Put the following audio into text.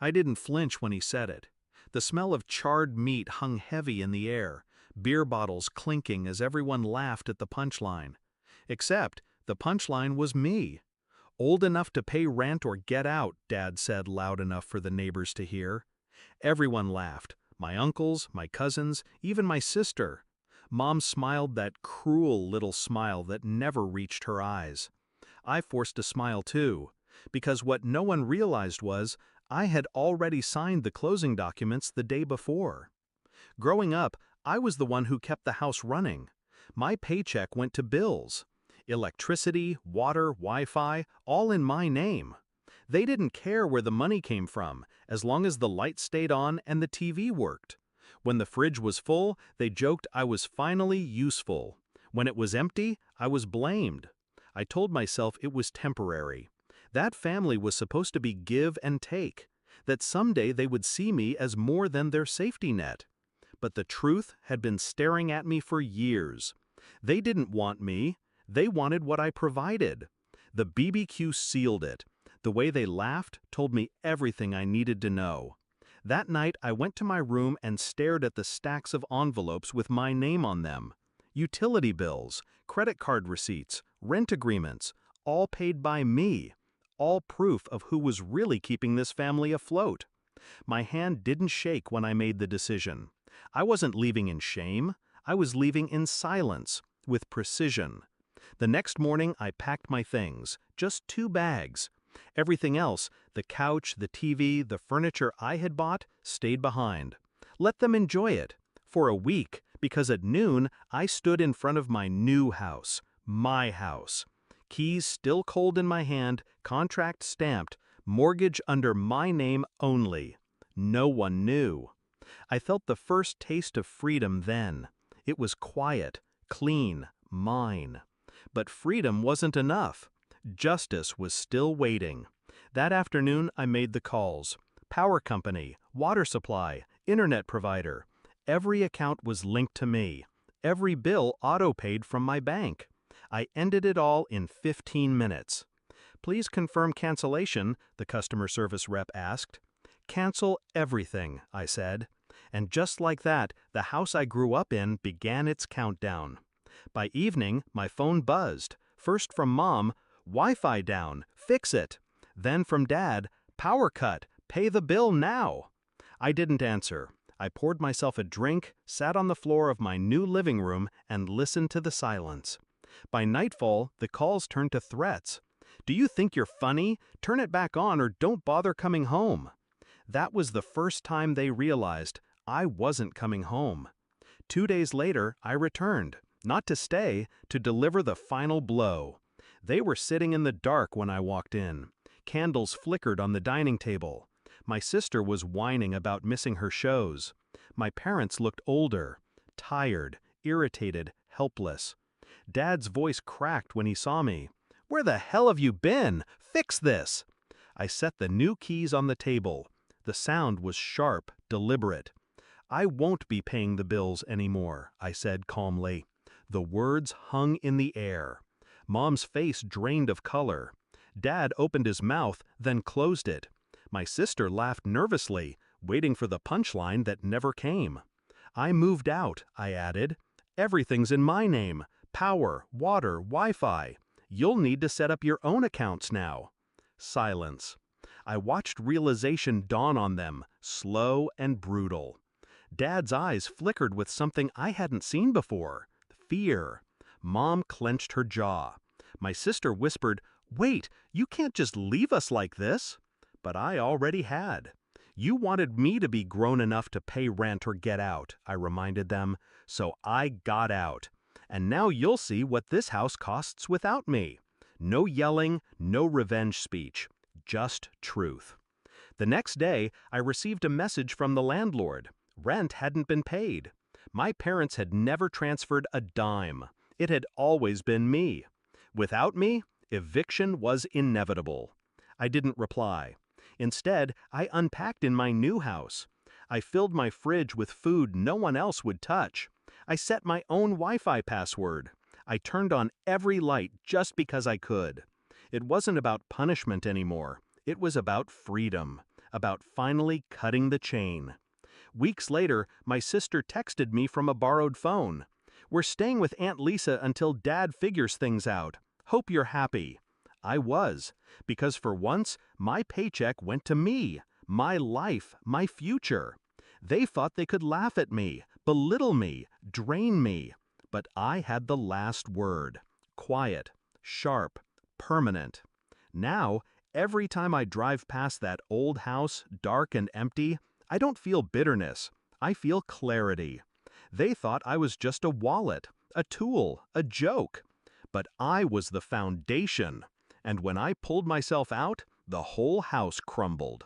I didn't flinch when he said it. The smell of charred meat hung heavy in the air, beer bottles clinking as everyone laughed at the punchline. Except, the punchline was me. Old enough to pay rent or get out, Dad said loud enough for the neighbors to hear. Everyone laughed. My uncles, my cousins, even my sister. Mom smiled that cruel little smile that never reached her eyes. I forced a smile too, because what no one realized was I had already signed the closing documents the day before. Growing up, I was the one who kept the house running. My paycheck went to bills. Electricity, water, Wi-Fi, all in my name. They didn't care where the money came from, as long as the lights stayed on and the TV worked. When the fridge was full, they joked I was finally useful. When it was empty, I was blamed. I told myself it was temporary. That family was supposed to be give and take, that someday they would see me as more than their safety net. But the truth had been staring at me for years. They didn't want me. They wanted what I provided. The BBQ sealed it. The way they laughed told me everything I needed to know. That night, I went to my room and stared at the stacks of envelopes with my name on them. Utility bills, credit card receipts, rent agreements, all paid by me. All proof of who was really keeping this family afloat. My hand didn't shake when I made the decision. I wasn't leaving in shame. I was leaving in silence, with precision. The next morning, I packed my things, just 2 bags. Everything else, the couch, the TV, the furniture I had bought, stayed behind. Let them enjoy it. For a week, because at noon, I stood in front of my new house. My house. Keys still cold in my hand, contract stamped, mortgage under my name only. No one knew. I felt the first taste of freedom then. It was quiet, clean, mine. But freedom wasn't enough. Justice was still waiting. That afternoon, I made the calls. Power company, water supply, internet provider. Every account was linked to me. Every bill auto-paid from my bank. I ended it all in 15 minutes. Please confirm cancellation, the customer service rep asked. Cancel everything, I said. And just like that, the house I grew up in began its countdown. By evening, my phone buzzed. First from Mom, Wi-Fi down, fix it. Then from Dad, power cut, pay the bill now. I didn't answer. I poured myself a drink, sat on the floor of my new living room, and listened to the silence. By nightfall, the calls turned to threats. Do you think you're funny? Turn it back on or don't bother coming home. That was the first time they realized I wasn't coming home. 2 days later, I returned, not to stay, to deliver the final blow. They were sitting in the dark when I walked in. Candles flickered on the dining table. My sister was whining about missing her shows. My parents looked older, tired, irritated, helpless. Dad's voice cracked when he saw me. Where the hell have you been? Fix this! I set the new keys on the table. The sound was sharp, deliberate. I won't be paying the bills anymore, I said calmly. The words hung in the air. Mom's face drained of color. Dad opened his mouth, then closed it. My sister laughed nervously, waiting for the punchline that never came. I moved out, I added. Everything's in my name. Power, water, Wi-Fi. You'll need to set up your own accounts now. Silence. I watched realization dawn on them, slow and brutal. Dad's eyes flickered with something I hadn't seen before. Fear. Mom clenched her jaw. My sister whispered, "Wait, you can't just leave us like this." But I already had. You wanted me to be grown enough to pay rent or get out, I reminded them, so I got out. And now you'll see what this house costs without me. No yelling, no revenge speech, just truth. The next day, I received a message from the landlord. Rent hadn't been paid. My parents had never transferred a dime. It had always been me. Without me, eviction was inevitable. I didn't reply. Instead, I unpacked in my new house. I filled my fridge with food no one else would touch. I set my own Wi-Fi password. I turned on every light just because I could. It wasn't about punishment anymore. It was about freedom. about finally cutting the chain. Weeks later, my sister texted me from a borrowed phone. "We're staying with Aunt Lisa until Dad figures things out. Hope you're happy." I was, because for once, my paycheck went to me, my life, my future. They thought they could laugh at me, belittle me, drain me. But I had the last word. Quiet, sharp, permanent. Now, every time I drive past that old house, dark and empty, I don't feel bitterness. I feel clarity. They thought I was just a wallet, a tool, a joke. But I was the foundation. And when I pulled myself out, the whole house crumbled.